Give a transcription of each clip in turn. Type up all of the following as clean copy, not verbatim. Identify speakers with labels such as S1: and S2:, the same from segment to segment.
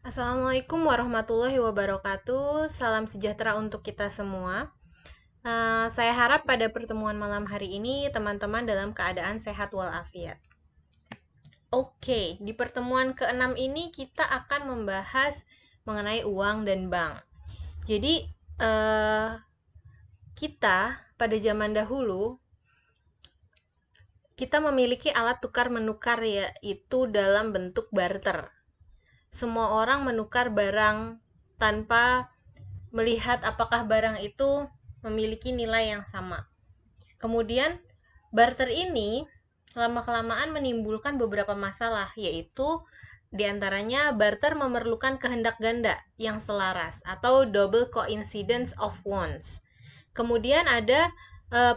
S1: Assalamualaikum warahmatullahi wabarakatuh. Salam sejahtera untuk kita semua. Saya harap pada pertemuan malam hari ini teman-teman dalam keadaan sehat walafiat. Oke, di pertemuan ke-6 ini kita akan membahas mengenai uang dan bank. Jadi, kita pada zaman dahulu kita memiliki alat tukar menukar, yaitu dalam bentuk barter. Semua orang menukar barang tanpa melihat apakah barang itu memiliki nilai yang sama. Kemudian, barter ini lama-kelamaan menimbulkan beberapa masalah, yaitu diantaranya barter memerlukan kehendak ganda yang selaras atau double coincidence of wants. Kemudian ada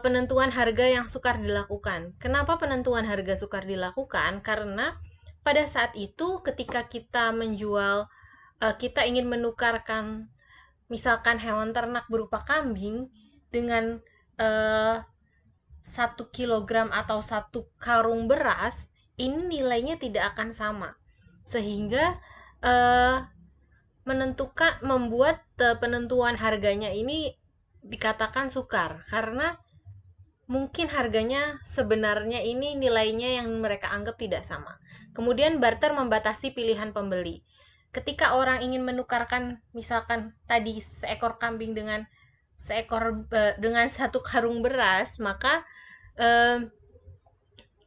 S1: penentuan harga yang sukar dilakukan. Kenapa penentuan harga sukar dilakukan? Karena pada saat itu ketika kita menjual, kita ingin menukarkan misalkan hewan ternak berupa kambing dengan 1 kilogram atau 1 karung beras, ini nilainya tidak akan sama. Sehingga membuat penentuan harganya ini dikatakan sukar karena mungkin harganya sebenarnya ini nilainya yang mereka anggap tidak sama. Kemudian barter membatasi pilihan pembeli. Ketika orang ingin menukarkan misalkan tadi seekor kambing dengan satu karung beras, maka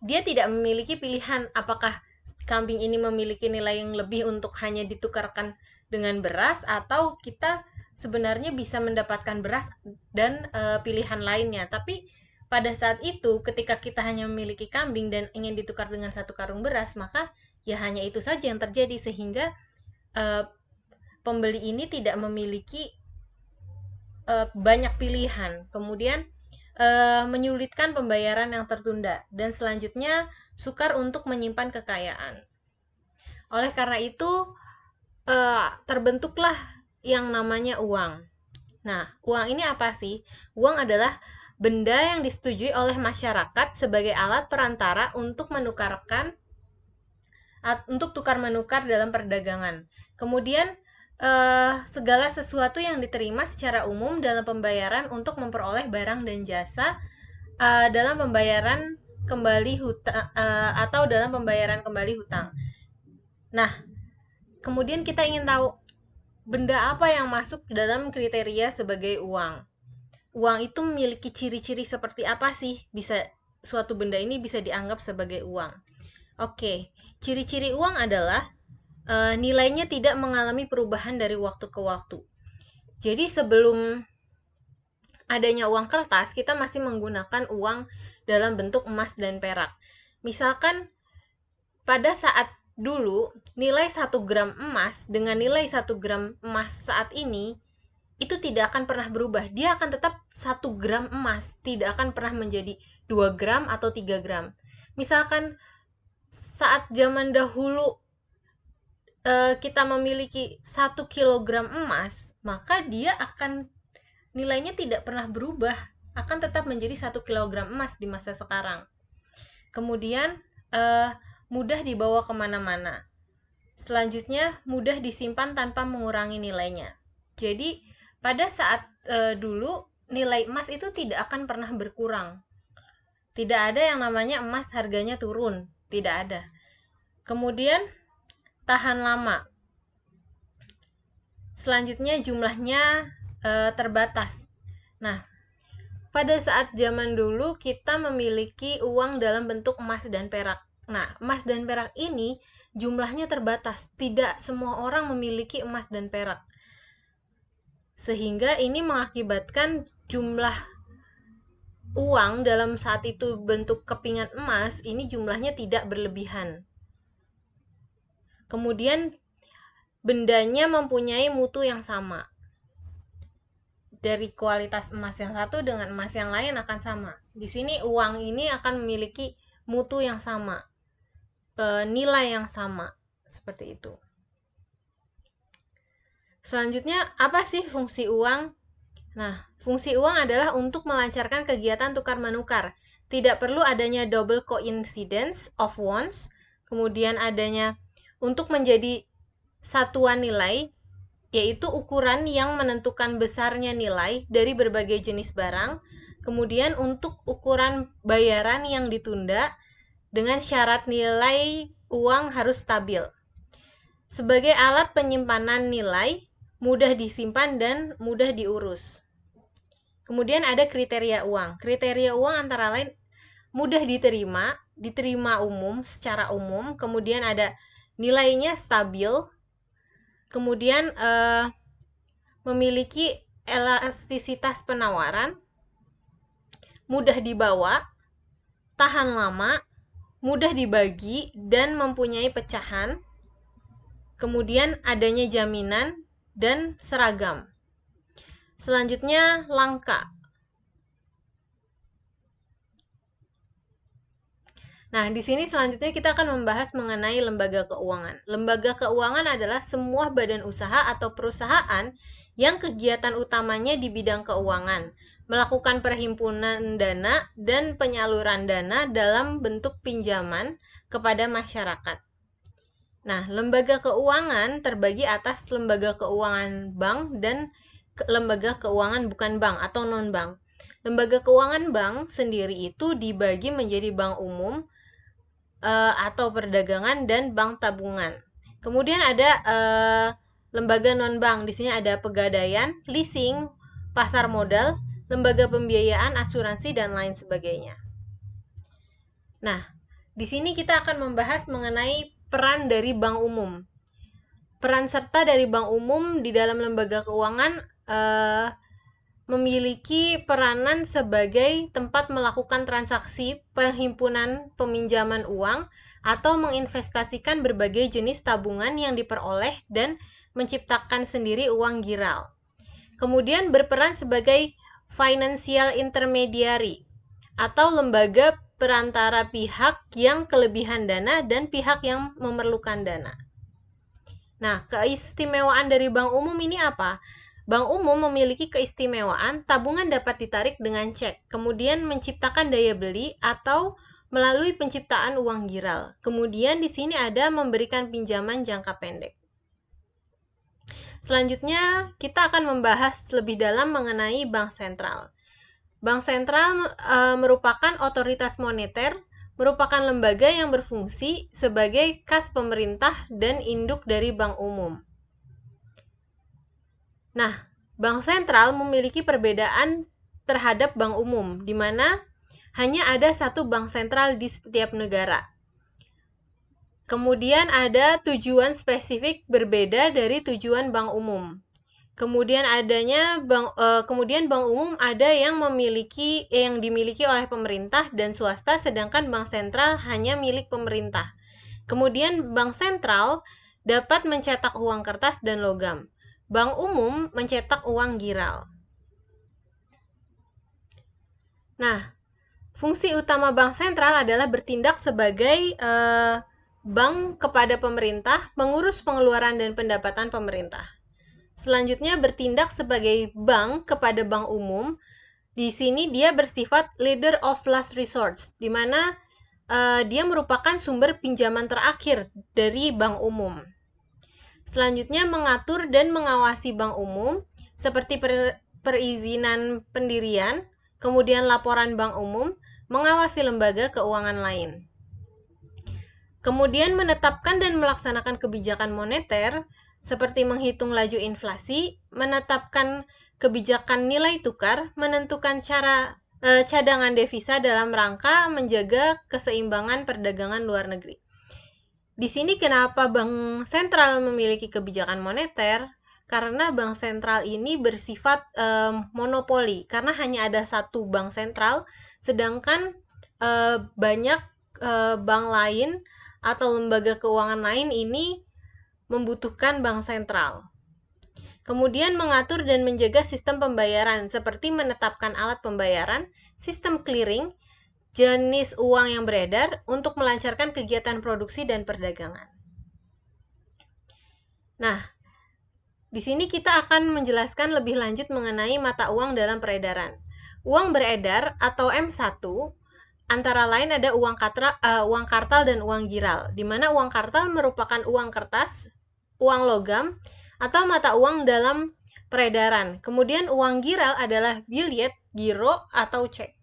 S1: dia tidak memiliki pilihan apakah kambing ini memiliki nilai yang lebih untuk hanya ditukarkan dengan beras atau kita sebenarnya bisa mendapatkan beras dan pilihan lainnya. Tapi pada saat itu ketika kita hanya memiliki kambing dan ingin ditukar dengan satu karung beras, maka ya hanya itu saja yang terjadi sehingga pembeli ini tidak memiliki banyak pilihan. Kemudian menyulitkan pembayaran yang tertunda dan selanjutnya sukar untuk menyimpan kekayaan. Oleh karena itu terbentuklah yang namanya uang. Nah, uang ini apa sih? Uang adalah benda yang disetujui oleh masyarakat sebagai alat perantara untuk tukar menukar dalam perdagangan. Kemudian segala sesuatu yang diterima secara umum dalam pembayaran untuk memperoleh barang dan jasa dalam pembayaran kembali hutang atau dalam pembayaran kembali hutang. Nah, kemudian kita ingin tahu benda apa yang masuk dalam kriteria sebagai uang. Uang itu memiliki ciri-ciri seperti apa sih? Suatu benda ini bisa dianggap sebagai uang. Oke, ciri-ciri uang adalah nilainya tidak mengalami perubahan dari waktu ke waktu. Jadi sebelum adanya uang kertas, kita masih menggunakan uang dalam bentuk emas dan perak. Misalkan pada saat dulu, nilai 1 gram emas dengan nilai 1 gram emas saat ini itu tidak akan pernah berubah. Dia akan tetap 1 gram emas, tidak akan pernah menjadi 2 gram atau 3 gram. Misalkan saat zaman dahulu kita memiliki 1 kilogram emas, maka dia akan nilainya tidak pernah berubah, akan tetap menjadi 1 kilogram emas di masa sekarang. Kemudian mudah dibawa kemana-mana. Selanjutnya mudah disimpan tanpa mengurangi nilainya. Jadi pada saat dulu nilai emas itu tidak akan pernah berkurang. Tidak ada yang namanya emas harganya turun, tidak ada. Kemudian tahan lama. Selanjutnya jumlahnya terbatas. Nah, pada saat zaman dulu kita memiliki uang dalam bentuk emas dan perak. Nah, emas dan perak ini jumlahnya terbatas. Tidak semua orang memiliki emas dan perak. Sehingga ini mengakibatkan jumlah uang dalam saat itu bentuk kepingan emas ini jumlahnya tidak berlebihan. Kemudian bendanya mempunyai mutu yang sama. Dari kualitas emas yang satu dengan emas yang lain akan sama. Di sini uang ini akan memiliki mutu yang sama, nilai yang sama, seperti itu. Selanjutnya, apa sih fungsi uang? Nah, fungsi uang adalah untuk melancarkan kegiatan tukar-menukar. Tidak perlu adanya double coincidence of wants, kemudian adanya untuk menjadi satuan nilai, yaitu ukuran yang menentukan besarnya nilai dari berbagai jenis barang. Kemudian untuk ukuran bayaran yang ditunda dengan syarat nilai uang harus stabil. Sebagai alat penyimpanan nilai, mudah disimpan dan mudah diurus. Kemudian ada kriteria uang. Kriteria uang antara lain mudah diterima umum, secara umum. Kemudian ada nilainya stabil. Kemudian memiliki elastisitas penawaran, mudah dibawa, tahan lama, mudah dibagi, dan mempunyai pecahan. Kemudian adanya jaminan dan seragam. Selanjutnya langka. Nah, di sini selanjutnya kita akan membahas mengenai lembaga keuangan. Lembaga keuangan adalah semua badan usaha atau perusahaan yang kegiatan utamanya di bidang keuangan, melakukan perhimpunan dana dan penyaluran dana dalam bentuk pinjaman kepada masyarakat. Nah, lembaga keuangan terbagi atas lembaga keuangan bank dan lembaga keuangan bukan bank atau non-bank. Lembaga keuangan bank sendiri itu dibagi menjadi bank umum, atau perdagangan dan bank tabungan. Kemudian ada lembaga non-bank. Di sini ada pegadaian, leasing, pasar modal, lembaga pembiayaan, asuransi, dan lain sebagainya. Nah, di sini kita akan membahas mengenai peran dari bank umum. Peran serta dari bank umum di dalam lembaga keuangan memiliki peranan sebagai tempat melakukan transaksi perhimpunan peminjaman uang atau menginvestasikan berbagai jenis tabungan yang diperoleh dan menciptakan sendiri uang giral. Kemudian berperan sebagai financial intermediary atau lembaga perantara pihak yang kelebihan dana dan pihak yang memerlukan dana. Nah, keistimewaan dari bank umum ini apa? Bank umum memiliki keistimewaan tabungan dapat ditarik dengan cek, kemudian menciptakan daya beli atau melalui penciptaan uang giral. Kemudian di sini ada memberikan pinjaman jangka pendek. Selanjutnya kita akan membahas lebih dalam mengenai bank sentral. Bank sentral merupakan otoritas moneter, merupakan lembaga yang berfungsi sebagai kas pemerintah dan induk dari bank umum. Nah, bank sentral memiliki perbedaan terhadap bank umum, di mana hanya ada satu bank sentral di setiap negara. Kemudian ada tujuan spesifik berbeda dari tujuan bank umum. Kemudian bank umum ada yang dimiliki oleh pemerintah dan swasta, sedangkan bank sentral hanya milik pemerintah. Kemudian bank sentral dapat mencetak uang kertas dan logam. Bank umum mencetak uang giral. Nah, fungsi utama bank sentral adalah bertindak sebagai bank kepada pemerintah, mengurus pengeluaran dan pendapatan pemerintah. Selanjutnya bertindak sebagai bank kepada bank umum. Di sini dia bersifat leader of last resort, di mana dia merupakan sumber pinjaman terakhir dari bank umum. Selanjutnya mengatur dan mengawasi bank umum seperti perizinan pendirian, kemudian laporan bank umum, mengawasi lembaga keuangan lain. Kemudian menetapkan dan melaksanakan kebijakan moneter seperti menghitung laju inflasi, menetapkan kebijakan nilai tukar, menentukan cara cadangan devisa dalam rangka menjaga keseimbangan perdagangan luar negeri. Di sini kenapa bank sentral memiliki kebijakan moneter? Karena bank sentral ini bersifat monopoli, karena hanya ada satu bank sentral, sedangkan banyak bank lain atau lembaga keuangan lain ini membutuhkan bank sentral. Kemudian mengatur dan menjaga sistem pembayaran, seperti menetapkan alat pembayaran, sistem clearing, jenis uang yang beredar untuk melancarkan kegiatan produksi dan perdagangan. Nah, di sini kita akan menjelaskan lebih lanjut mengenai mata uang dalam peredaran. Uang beredar atau M1 antara lain ada uang kartal dan uang giral, di mana uang kartal merupakan uang kertas uang logam atau mata uang dalam peredaran. Kemudian uang giral adalah biljet, giro, atau cek.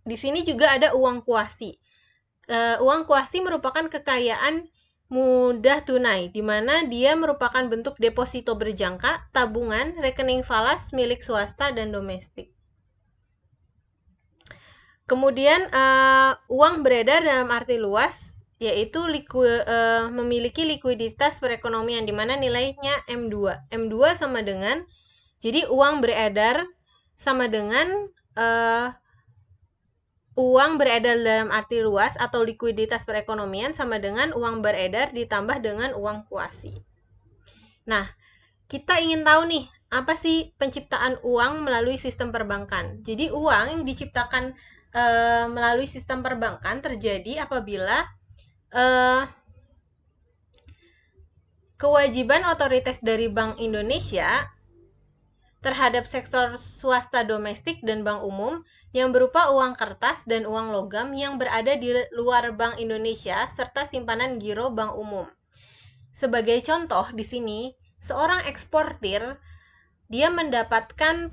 S1: Di sini juga ada uang kuasi. Uang kuasi merupakan kekayaan mudah tunai, di mana dia merupakan bentuk deposito berjangka, tabungan, rekening falas milik swasta dan domestik. Kemudian uang beredar dalam arti luas, yaitu memiliki likuiditas perekonomian, di mana nilainya M2. M2 sama dengan, jadi uang beredar sama dengan uang beredar dalam arti luas atau likuiditas perekonomian sama dengan uang beredar ditambah dengan uang kuasi. Nah, kita ingin tahu nih, apa sih penciptaan uang melalui sistem perbankan? Jadi uang yang diciptakan melalui sistem perbankan terjadi apabila kewajiban otoritas dari Bank Indonesia terhadap sektor swasta domestik dan bank umum yang berupa uang kertas dan uang logam yang berada di luar Bank Indonesia serta simpanan giro bank umum. Sebagai contoh di sini, seorang eksportir dia mendapatkan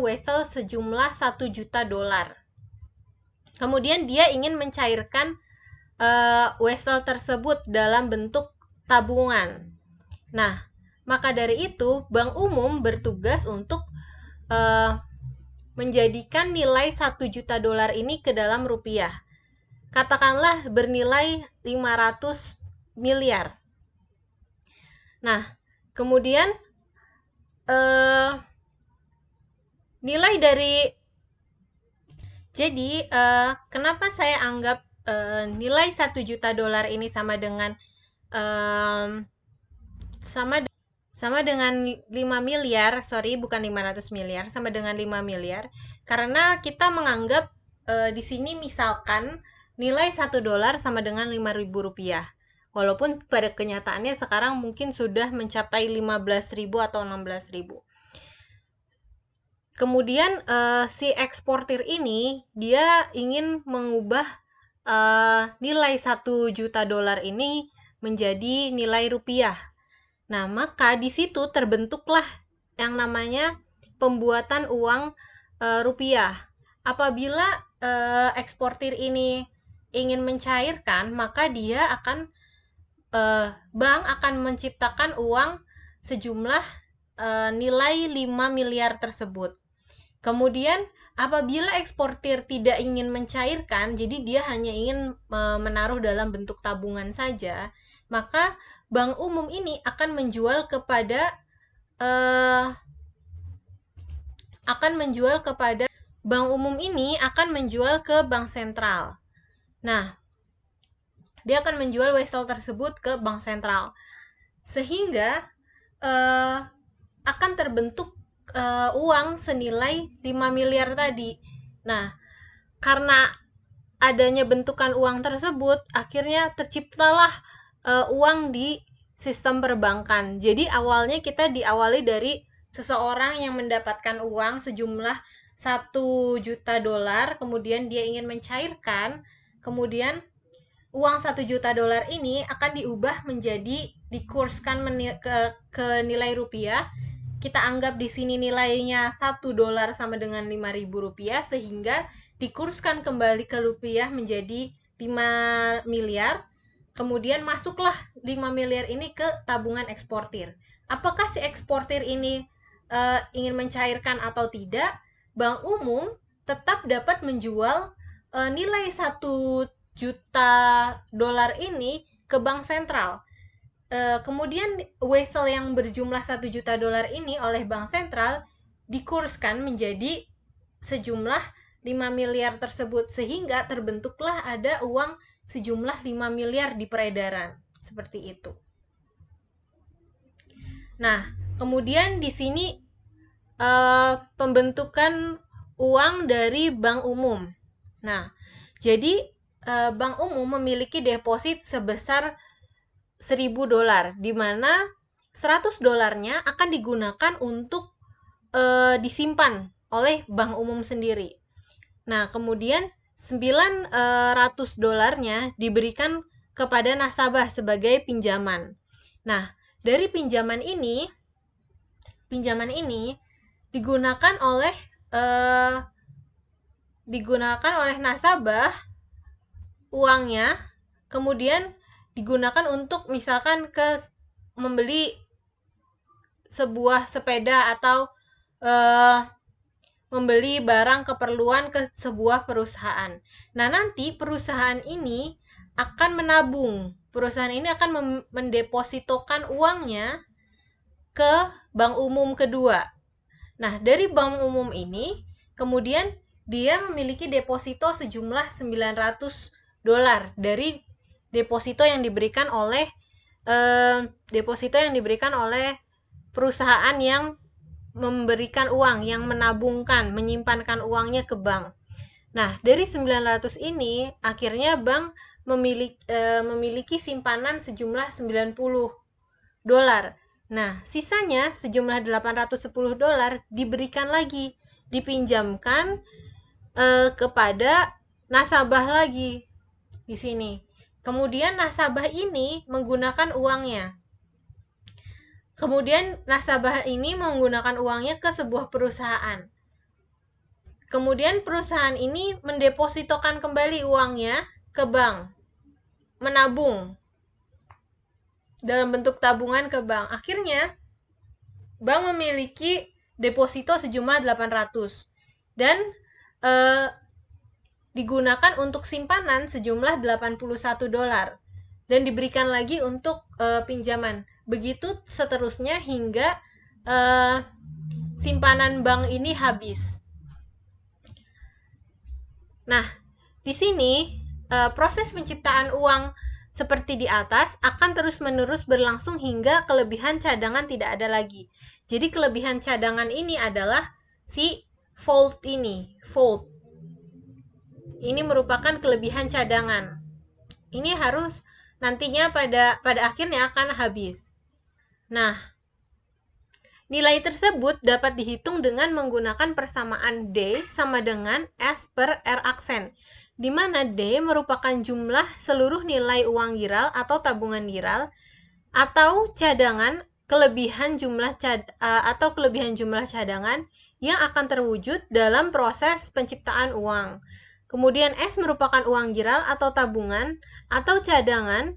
S1: wesel sejumlah 1 juta dolar. Kemudian dia ingin mencairkan wesel tersebut dalam bentuk tabungan. Nah, maka dari itu bank umum bertugas untuk menjadikan nilai 1 juta dolar ini ke dalam rupiah. Katakanlah bernilai 500 miliar. Nah, kemudian nilai dari, jadi kenapa saya anggap nilai 1 juta dolar ini sama dengan 5 miliar, bukan 500 miliar, sama dengan 5 miliar, karena kita menganggap di sini misalkan nilai 1 dolar sama dengan 5.000 rupiah. Walaupun pada kenyataannya sekarang mungkin sudah mencapai 15.000 atau 16.000. Kemudian si eksportir ini dia ingin mengubah nilai 1 juta dolar ini menjadi nilai rupiah. Nah, maka di situ terbentuklah yang namanya pembuatan uang rupiah. Apabila eksportir ini ingin mencairkan, maka dia akan bank akan menciptakan uang sejumlah nilai 5 miliar tersebut. Kemudian apabila eksportir tidak ingin mencairkan, jadi dia hanya ingin menaruh dalam bentuk tabungan saja, maka bank umum ini akan menjual kepada bank umum ini akan menjual ke bank sentral. Nah, dia akan menjual wesel tersebut ke bank sentral, sehingga akan terbentuk uang senilai 5 miliar tadi. Nah, karena adanya bentukan uang tersebut, akhirnya terciptalah uang di sistem perbankan. Jadi awalnya kita diawali dari seseorang yang mendapatkan uang sejumlah 1 juta dolar, kemudian dia ingin mencairkan, kemudian uang 1 juta dolar ini akan diubah menjadi dikurskan ke nilai rupiah. Kita anggap di sini nilainya 1 dolar sama dengan 5.000 rupiah, sehingga dikurskan kembali ke rupiah menjadi 5 miliar. Kemudian masuklah 5 miliar ini ke tabungan eksportir. Apakah si eksportir ini ingin mencairkan atau tidak? Bank umum tetap dapat menjual nilai 1 juta dolar ini ke bank sentral. Kemudian wesel yang berjumlah 1 juta dolar ini oleh bank sentral dikurskan menjadi sejumlah 5 miliar tersebut, sehingga terbentuklah ada uang sejumlah 5 miliar di peredaran. Seperti itu. Nah, kemudian di sini pembentukan uang dari bank umum. Nah, jadi bank umum memiliki deposit sebesar 1.000 dolar, di mana 100 dolarnya akan digunakan untuk disimpan oleh bank umum sendiri. Nah, kemudian 900 dolarnya diberikan kepada nasabah sebagai pinjaman. Nah, dari pinjaman ini digunakan oleh nasabah uangnya, kemudian digunakan untuk misalkan membeli sebuah sepeda atau membeli barang keperluan ke sebuah perusahaan. Nah, nanti perusahaan ini akan menabung. Perusahaan ini akan mendepositokan uangnya ke bank umum kedua. Nah, dari bank umum ini, kemudian dia memiliki deposito sejumlah $900 dari deposito yang diberikan oleh perusahaan yang memberikan uang, yang menabungkan, menyimpankan uangnya ke bank. Nah, dari 900 ini, akhirnya bank memiliki simpanan sejumlah $90. Nah, sisanya sejumlah $810 diberikan lagi, dipinjamkan kepada nasabah lagi di sini. Kemudian nasabah ini menggunakan uangnya. Kemudian nasabah ini menggunakan uangnya ke sebuah perusahaan. Kemudian perusahaan ini mendepositokan kembali uangnya ke bank, menabung dalam bentuk tabungan ke bank. Akhirnya bank memiliki deposito sejumlah 800 dan digunakan untuk simpanan sejumlah $81 dan diberikan lagi untuk pinjaman. Begitu seterusnya hingga simpanan bank ini habis. Nah, di sini proses penciptaan uang seperti di atas akan terus-menerus berlangsung hingga kelebihan cadangan tidak ada lagi. Jadi kelebihan cadangan ini adalah si vault ini, vault. Ini merupakan kelebihan cadangan. Ini harus nantinya pada akhirnya akan habis. Nah, nilai tersebut dapat dihitung dengan menggunakan persamaan D sama dengan S per R aksen, di mana D merupakan jumlah seluruh nilai uang giral atau tabungan giral atau cadangan kelebihan jumlah cadangan yang akan terwujud dalam proses penciptaan uang. Kemudian S merupakan uang giral atau tabungan atau cadangan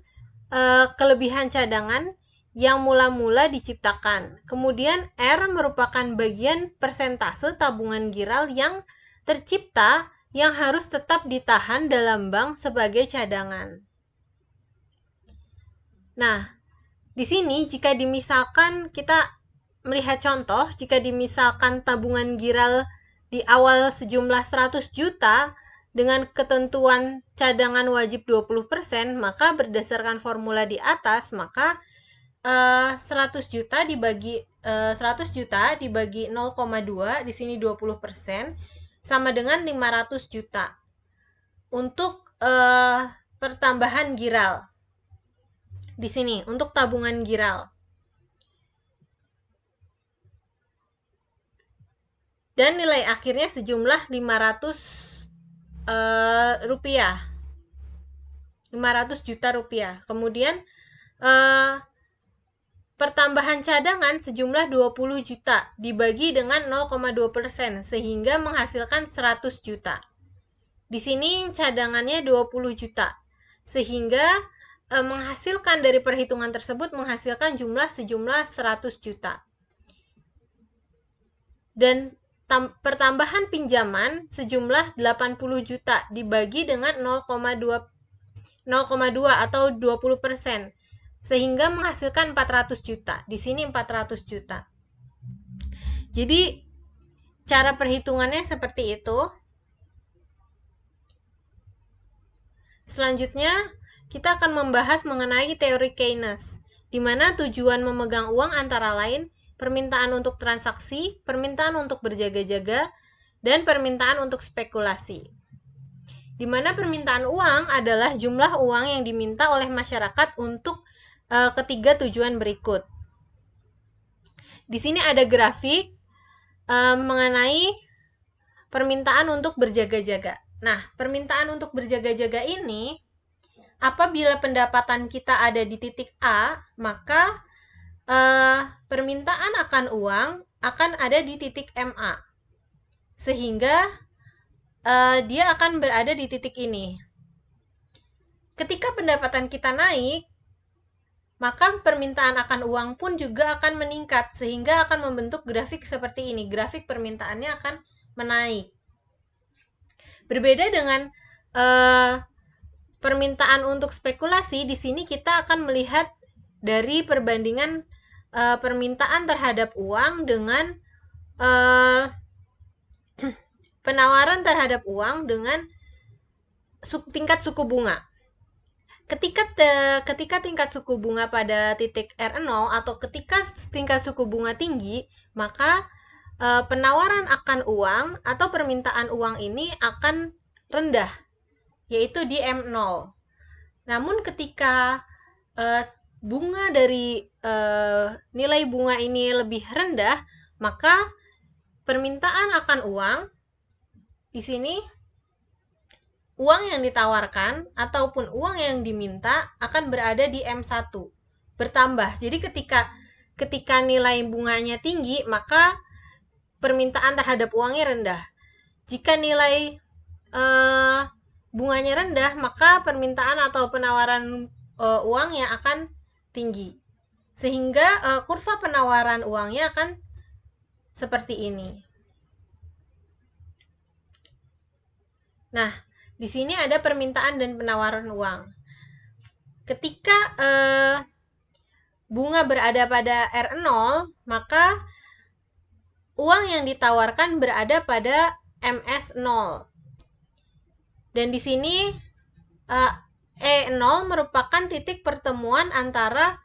S1: kelebihan cadangan yang mula-mula diciptakan. Kemudian R merupakan bagian persentase tabungan giral yang tercipta yang harus tetap ditahan dalam bank sebagai cadangan. Nah, di sini jika dimisalkan kita melihat contoh, jika dimisalkan tabungan giral di awal sejumlah 100 juta dengan ketentuan cadangan wajib 20%, maka berdasarkan formula di atas, maka 100 juta dibagi 0,2, di sini 20%, sama dengan 500 juta untuk pertambahan giral. Di sini untuk tabungan giral. Dan nilai akhirnya sejumlah 500 juta rupiah. Kemudian pertambahan cadangan sejumlah 20 juta dibagi dengan 0,2% sehingga menghasilkan 100 juta. Di sini cadangannya 20 juta. Sehingga menghasilkan dari perhitungan tersebut menghasilkan sejumlah 100 juta. Dan pertambahan pinjaman sejumlah 80 juta dibagi dengan 0,2 atau 20%. Sehingga menghasilkan 400 juta. Di sini 400 juta. Jadi, cara perhitungannya seperti itu. Selanjutnya, kita akan membahas mengenai teori Keynes, di mana tujuan memegang uang antara lain permintaan untuk transaksi, permintaan untuk berjaga-jaga, dan permintaan untuk spekulasi. Di mana permintaan uang adalah jumlah uang yang diminta oleh masyarakat untuk ketiga tujuan berikut. Di sini ada grafik mengenai permintaan untuk berjaga-jaga. Nah, permintaan untuk berjaga-jaga ini apabila pendapatan kita ada di titik A, maka permintaan akan uang akan ada di titik MA. Sehingga dia akan berada di titik ini. Ketika pendapatan kita naik, maka permintaan akan uang pun juga akan meningkat, sehingga akan membentuk grafik seperti ini. Grafik permintaannya akan menaik. Berbeda dengan permintaan untuk spekulasi, di sini kita akan melihat dari perbandingan permintaan terhadap uang dengan penawaran terhadap uang dengan tingkat suku bunga. Ketika tingkat suku bunga pada titik R0 atau ketika tingkat suku bunga tinggi, maka penawaran akan uang atau permintaan uang ini akan rendah, yaitu di M0. Namun ketika bunga dari nilai bunga ini lebih rendah, maka permintaan akan uang di sini, uang yang ditawarkan ataupun uang yang diminta akan berada di M1, bertambah. Jadi ketika nilai bunganya tinggi, maka permintaan terhadap uangnya rendah. Jika nilai bunganya rendah, maka permintaan atau penawaran uangnya akan tinggi. Sehingga kurva penawaran uangnya akan seperti ini. Nah, di sini ada permintaan dan penawaran uang. Ketika bunga berada pada R0, maka uang yang ditawarkan berada pada MS0. Dan di sini E0 merupakan titik pertemuan antara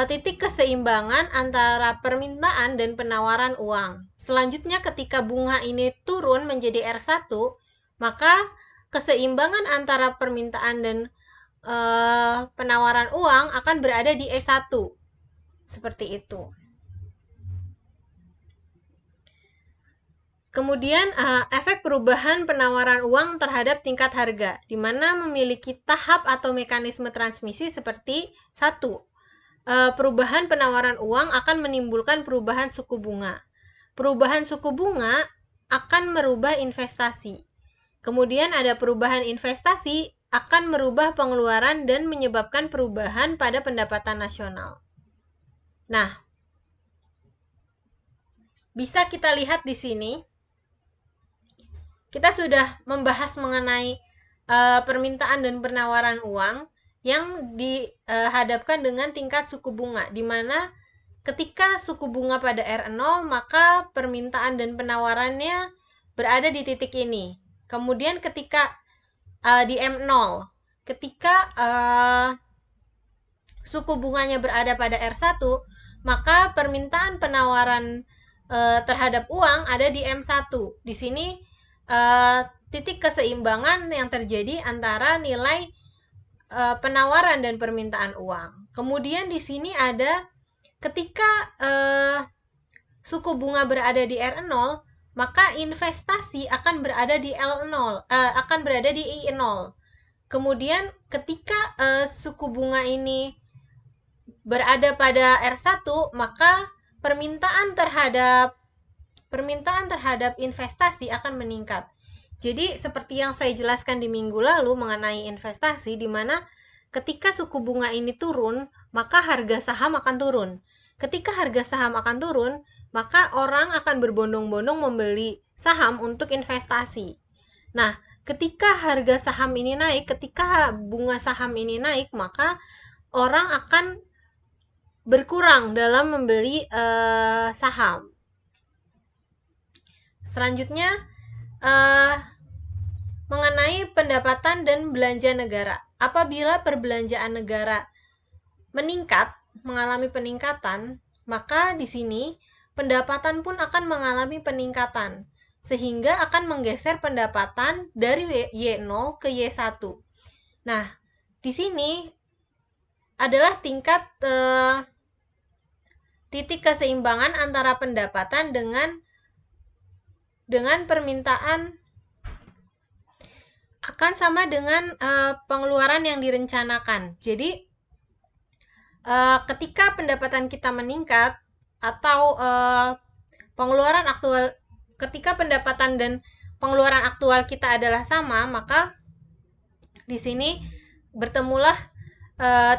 S1: titik keseimbangan antara permintaan dan penawaran uang. Selanjutnya ketika bunga ini turun menjadi R1, maka keseimbangan antara permintaan dan penawaran uang akan berada di E1. Seperti itu. Kemudian efek perubahan penawaran uang terhadap tingkat harga, di mana memiliki tahap atau mekanisme transmisi seperti 1. Perubahan penawaran uang akan menimbulkan perubahan suku bunga. Perubahan suku bunga akan merubah investasi. Kemudian ada perubahan investasi akan merubah pengeluaran dan menyebabkan perubahan pada pendapatan nasional. Nah, bisa kita lihat di sini, kita sudah membahas mengenai permintaan dan penawaran uang yang dihadapkan dengan tingkat suku bunga, di mana ketika suku bunga pada R0, maka permintaan dan penawarannya berada di titik ini. Kemudian ketika di M0, ketika suku bunganya berada pada R1, maka permintaan penawaran terhadap uang ada di M1. Di sini titik keseimbangan yang terjadi antara nilai penawaran dan permintaan uang. Kemudian di sini ada ketika suku bunga berada di R0, maka investasi akan berada di L0, akan berada di I0. Kemudian ketika suku bunga ini berada pada R1, maka permintaan terhadap investasi akan meningkat. Jadi seperti yang saya jelaskan di minggu lalu mengenai investasi, di mana ketika suku bunga ini turun, maka harga saham akan turun. Ketika harga saham akan turun, maka orang akan berbondong-bondong membeli saham untuk investasi. Nah, ketika harga saham ini naik, ketika bunga saham ini naik, maka orang akan berkurang dalam membeli saham. Selanjutnya, mengenai pendapatan dan belanja negara. Apabila perbelanjaan negara meningkat, mengalami peningkatan, maka di sini pendapatan pun akan mengalami peningkatan, sehingga akan menggeser pendapatan dari Y0 ke Y1. Nah, di sini adalah tingkat titik keseimbangan antara pendapatan dengan permintaan akan sama dengan pengeluaran yang direncanakan. Jadi, ketika pendapatan kita meningkat atau pengeluaran aktual, ketika pendapatan dan pengeluaran aktual kita adalah sama, maka di sini bertemulah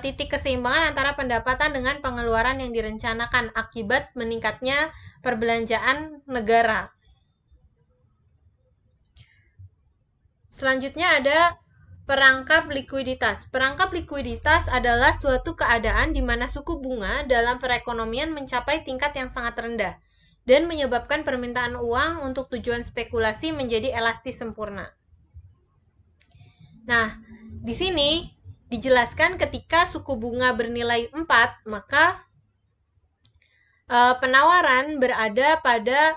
S1: titik keseimbangan antara pendapatan dengan pengeluaran yang direncanakan akibat meningkatnya perbelanjaan negara. Selanjutnya ada perangkap likuiditas. Perangkap likuiditas adalah suatu keadaan di mana suku bunga dalam perekonomian mencapai tingkat yang sangat rendah dan menyebabkan permintaan uang untuk tujuan spekulasi menjadi elastis sempurna. Nah, di sini dijelaskan ketika suku bunga bernilai 4, maka penawaran berada pada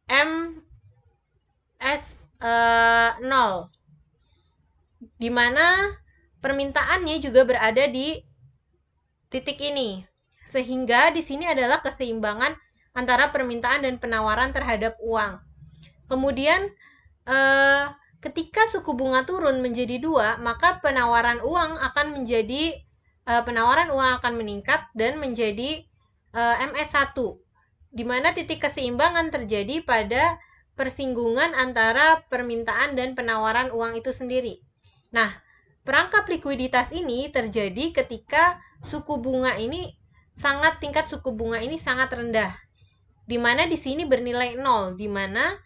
S1: MS0, di mana permintaannya juga berada di titik ini. Sehingga di sini adalah keseimbangan antara permintaan dan penawaran terhadap uang. Kemudian ketika suku bunga turun menjadi 2, maka penawaran uang akan meningkat dan menjadi MS1, di mana titik keseimbangan terjadi pada persinggungan antara permintaan dan penawaran uang itu sendiri. Nah, perangkap likuiditas ini terjadi ketika tingkat suku bunga ini sangat rendah, di mana di sini bernilai 0, di mana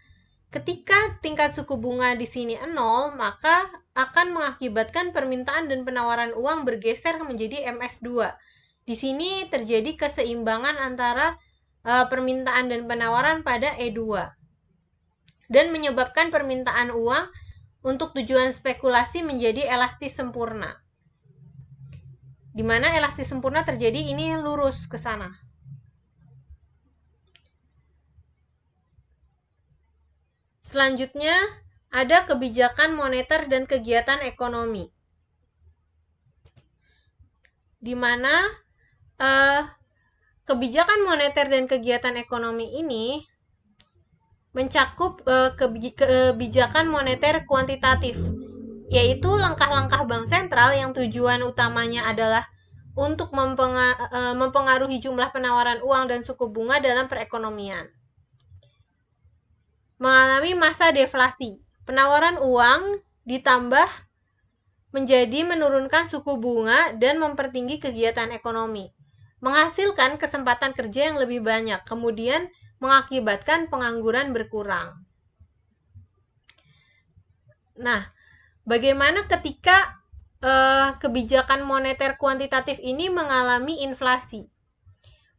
S1: ketika tingkat suku bunga di sini 0, maka akan mengakibatkan permintaan dan penawaran uang bergeser menjadi MS2. Di sini terjadi keseimbangan antara permintaan dan penawaran pada E2 dan menyebabkan permintaan uang untuk tujuan spekulasi menjadi elastis sempurna. Di mana elastis sempurna terjadi ini lurus ke sana. Selanjutnya, ada kebijakan moneter dan kegiatan ekonomi, di mana kebijakan moneter dan kegiatan ekonomi ini mencakup kebijakan moneter kuantitatif, yaitu langkah-langkah bank sentral yang tujuan utamanya adalah untuk mempengaruhi jumlah penawaran uang dan suku bunga dalam perekonomian. Mengalami masa deflasi, penawaran uang ditambah menjadi menurunkan suku bunga dan mempertinggi kegiatan ekonomi, menghasilkan kesempatan kerja yang lebih banyak, kemudian mengakibatkan pengangguran berkurang. Nah, bagaimana ketika kebijakan moneter kuantitatif ini mengalami inflasi?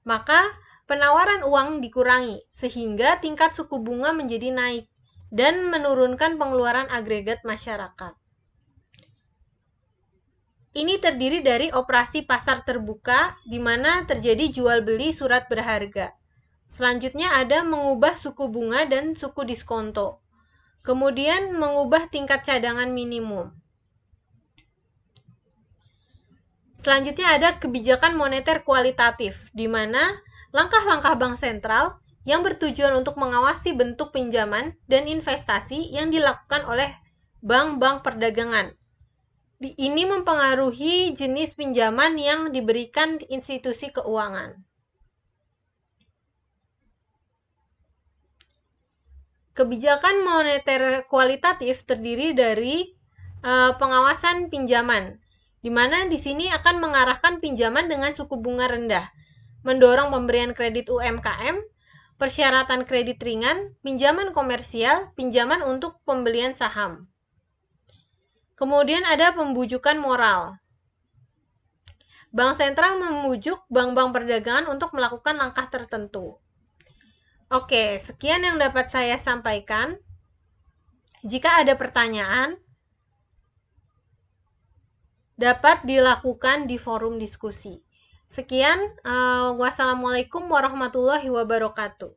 S1: Maka penawaran uang dikurangi, sehingga tingkat suku bunga menjadi naik dan menurunkan pengeluaran agregat masyarakat. Ini terdiri dari operasi pasar terbuka, di mana terjadi jual beli surat berharga. Selanjutnya ada mengubah suku bunga dan suku diskonto. Kemudian mengubah tingkat cadangan minimum. Selanjutnya ada kebijakan moneter kualitatif, di mana langkah-langkah bank sentral yang bertujuan untuk mengawasi bentuk pinjaman dan investasi yang dilakukan oleh bank-bank perdagangan. Ini mempengaruhi jenis pinjaman yang diberikan institusi keuangan. Kebijakan moneter kualitatif terdiri dari pengawasan pinjaman, di mana di sini akan mengarahkan pinjaman dengan suku bunga rendah, mendorong pemberian kredit UMKM, persyaratan kredit ringan, pinjaman komersial, pinjaman untuk pembelian saham. Kemudian ada pembujukan moral. Bank sentral membujuk bank-bank perdagangan untuk melakukan langkah tertentu. Oke, sekian yang dapat saya sampaikan. Jika ada pertanyaan, dapat dilakukan di forum diskusi. Sekian, wassalamualaikum warahmatullahi wabarakatuh.